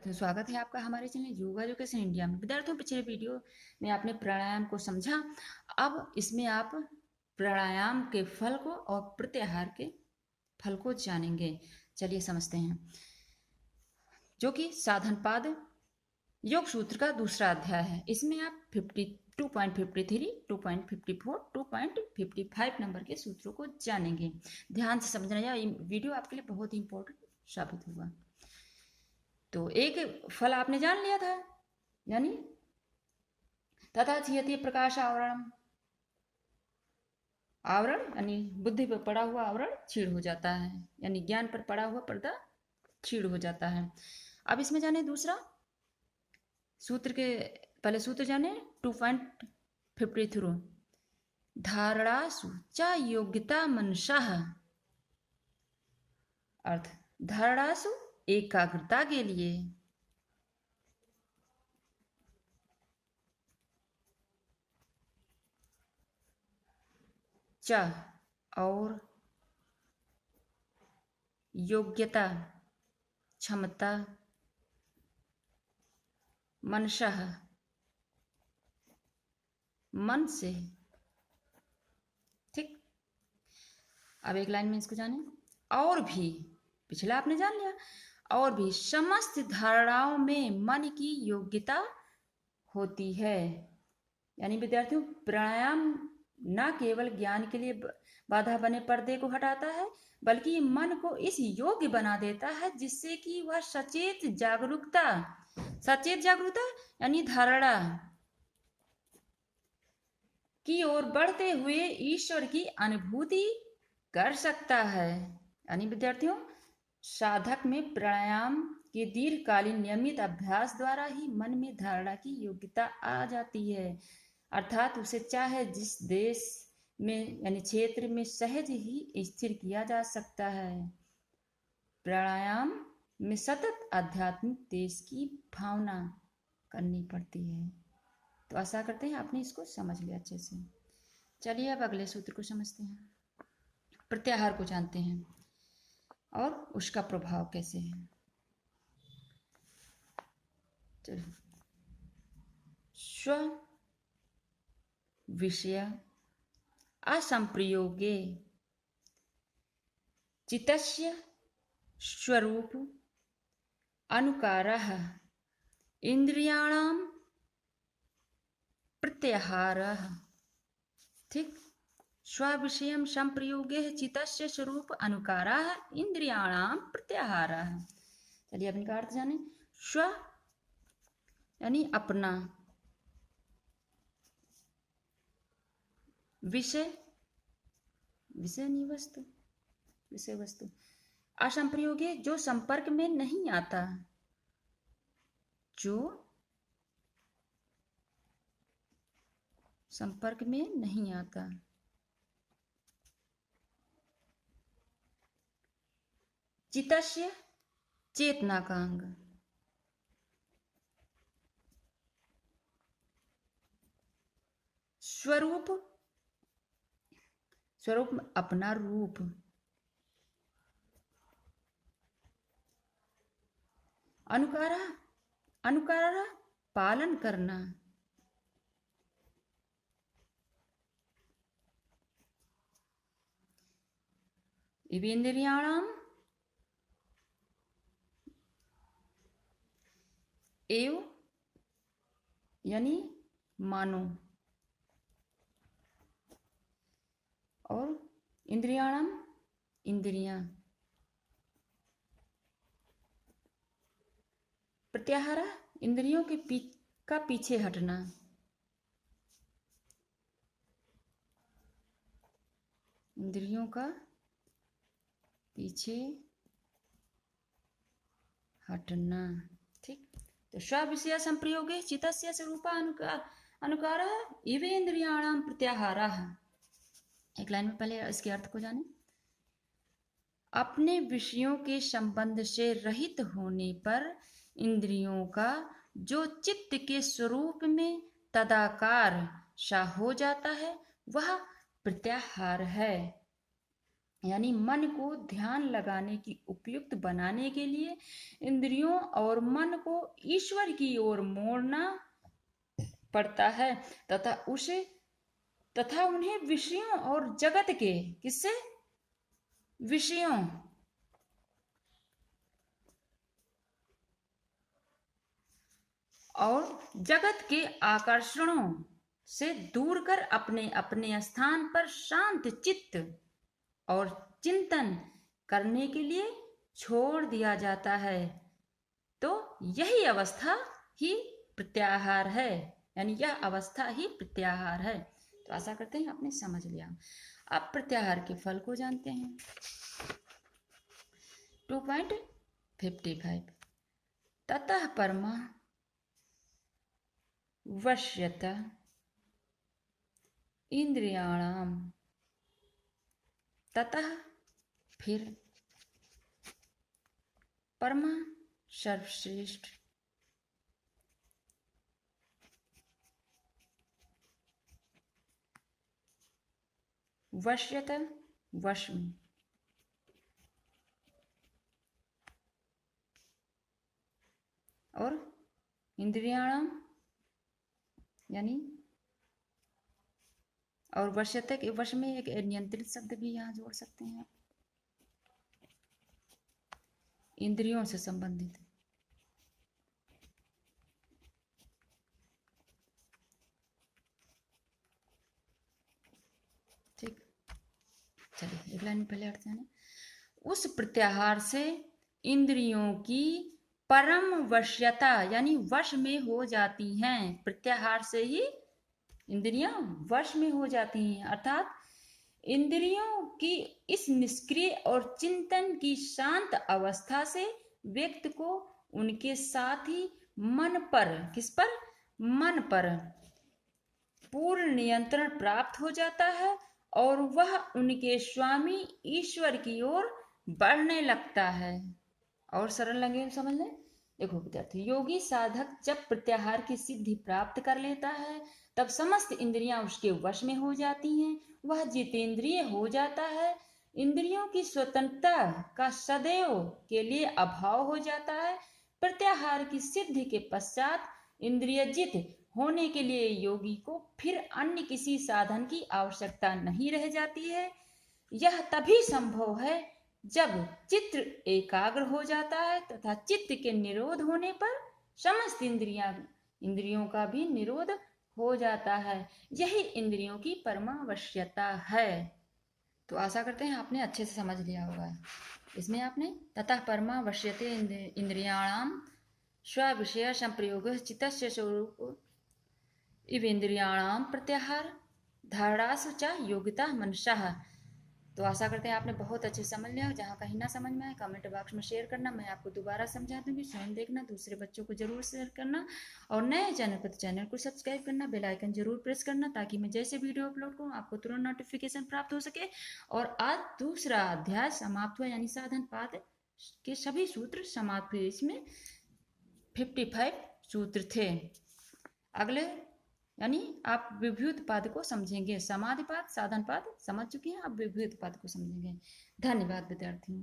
विद्यार्थियों, स्वागत है आपका हमारे चैनल योगा एजुकेशन इंडिया में। विद्यार्थियों, पिछले वीडियो में आपने प्राणायाम को समझा। अब इसमें आप प्राणायाम के फल को और प्रत्याहार के फल को जानेंगे। चलिए समझते हैं, जो कि साधनपाद योग सूत्र का दूसरा अध्याय है। इसमें आप 52.53, 2.54, 2.55 नंबर के सूत्रों को जानेंगे। ध्यान से समझना, यह वीडियो आपके लिए बहुत ही इंपॉर्टेंट साबित होगा। तो एक फल आपने जान लिया था, यानी तथा छियति प्रकाश आवरण। आवरण यानी बुद्धि पर पड़ा हुआ आवरण छीड़ हो जाता है, यानी ज्ञान पर पड़ा हुआ पर्दा छीड़ हो जाता है। अब इसमें जाने दूसरा सूत्र के पहले सूत्र जाने 2.53, धारणासु च योग्यता मनसः। अर्थ, धारणासु एकाग्रता के लिए, च और योग्यता क्षमता, मनसः मन से। ठीक, अब एक लाइन में इसको जाने। और भी, पिछला आपने जान लिया, और भी समस्त धारणाओं में मन की योग्यता होती है। यानी विद्यार्थियों, प्राणायाम न केवल ज्ञान के लिए बाधा बने पर्दे को हटाता है, बल्कि मन को इस योग्य बना देता है जिससे कि वह सचेत जागरूकता यानी धारणा की ओर बढ़ते हुए ईश्वर की अनुभूति कर सकता है। यानी विद्यार्थियों, साधक में प्राणायाम के दीर्घकालीन नियमित अभ्यास द्वारा ही मन में धारणा की योग्यता आ जाती है। अर्थात उसे चाहे जिस देश में यानी क्षेत्र में सहज ही स्थिर किया जा सकता है। प्राणायाम में सतत आध्यात्मिक तेज की भावना करनी पड़ती है। तो आशा करते हैं आपने इसको समझ लिया अच्छे से। चलिए अब अगले सूत्र को समझते हैं, प्रत्याहार को जानते हैं और उसका प्रभाव कैसे है। चलिए, स्व विषय असंप्रयोगे चित्तस्य स्वरूप अनुकारः इंद्रियाणां प्रत्याहारः। ठीक, स्वविषयं संप्रयोगे चित्तस्य स्वरूप अनुकारः इंद्रियाणां प्रत्याहारः। चलिए अब इनका अर्थ जाने। स्व यानी अपना, विषय नहीं वस्तु, विषय वस्तु, असंप्रयोगे जो संपर्क में नहीं आता, जो संपर्क में नहीं आता। चित्तस्य चेतना का अंग, स्वरूप अपना रूप, अनुकारा पालन करना, इवेन्द्रियाणां एव यानी मानो, और इंद्रियाणाम इंद्रियां। प्रत्याहार इंद्रियों के का पीछे हटना, इंद्रियों का पीछे हटना। ठीक, तो स्विषय संप्रयोगे चित्तस्य स्वरूप अनुकारः इवेन्द्रियाणां प्रत्याहारः। एक लाइन में पहले इसके अर्थ को जाने। अपने विषयों के संबंध से रहित होने पर इंद्रियों का जो चित्त के स्वरूप में तदाकार सा हो जाता है, वह प्रत्याहार है। यानी मन को ध्यान लगाने की उपयुक्त बनाने के लिए इंद्रियों और मन को ईश्वर की ओर मोड़ना पड़ता है तथा उन्हें विषयों और जगत के किससे विषयों और जगत के आकर्षणों से दूर कर अपने अपने स्थान पर शांत चित्त और चिंतन करने के लिए छोड़ दिया जाता है। तो यही अवस्था ही प्रत्याहार है, यानी यह अवस्था ही प्रत्याहार है। तो आशा करते हैं आपने समझ लिया। अब प्रत्याहार के फल को जानते हैं। 2.55 ततः परमा वश्यता इंद्रियाणाम, ततः फिर परमा सर्वश्रेष्ठ वश्यता वश में और इंद्रियाणाम यानी और वश्यता के वश में एक नियंत्रित शब्द भी यहाँ जोड़ सकते हैं, इंद्रियों से संबंधित। ठीक, चलिए एक लाइन पहले हटते हैं। उस प्रत्याहार से इंद्रियों की परम वश्यता यानी वश में हो जाती हैं। प्रत्याहार से ही इंद्रियां वश में हो जाती हैं, अर्थात इंद्रियों की इस निष्क्रिय और चिंतन की शांत अवस्था से व्यक्ति को उनके साथ ही मन पर, किस पर, मन पर पूर्ण नियंत्रण प्राप्त हो जाता है और वह उनके स्वामी ईश्वर की ओर बढ़ने लगता है। और सरल लगे समझ लें। देखो विद्यार्थी, योगी साधक जब प्रत्याहार की सिद्धि प्राप्त कर लेता है तब समस्त इंद्रियां उसके वश में हो जाती हैं, वह जितेंद्रिय हो जाता है, इंद्रियों की स्वतंत्रता का सदैव के लिए अभाव हो जाता है। प्रत्याहार की सिद्धि के पश्चात इंद्रियजित होने के लिए योगी को फिर अन्य किसी साधन की आवश्यकता नहीं रह जाती है। यह तभी संभव है जब चित्त एकाग्र हो जाता है तथा चित्त के निरोध होने पर समस्त इंद्रियों का भी निरोध हो जाता है। यही इंद्रियों की परमावश्यकता है। तो आशा करते हैं आपने अच्छे से समझ लिया होगा। इसमें आपने ततः परमावश्यते इंद्रियाणाम स्विषय संप्रयोग चित्तस्य स्वरूप इवेन्द्रियाणाम प्रत्याहार धारणासु च योगिता मनसः। तो आशा करते हैं आपने बहुत अच्छे समझ लिया। जहाँ कहीं ना समझ में आए कमेंट बॉक्स में शेयर करना, मैं आपको दोबारा समझा दूंगी, स्वयं देखना, दूसरे बच्चों को जरूर शेयर करना और नए चैनल पर चैनल को सब्सक्राइब करना, बेल आइकन जरूर प्रेस करना ताकि मैं जैसे वीडियो अपलोड करूँ आपको तुरंत नोटिफिकेशन प्राप्त हो सके। और आज दूसरा अध्याय समाप्त हुआ, यानी साधन पाद के सभी सूत्र समाप्त हुए। इसमें 55 सूत्र थे। अगले यानी आप विभूत पाद को समझेंगे। समाधि पाद, साधन पाद समझ चुके हैं, अब विभूत पाद को समझेंगे। धन्यवाद विद्यार्थियों।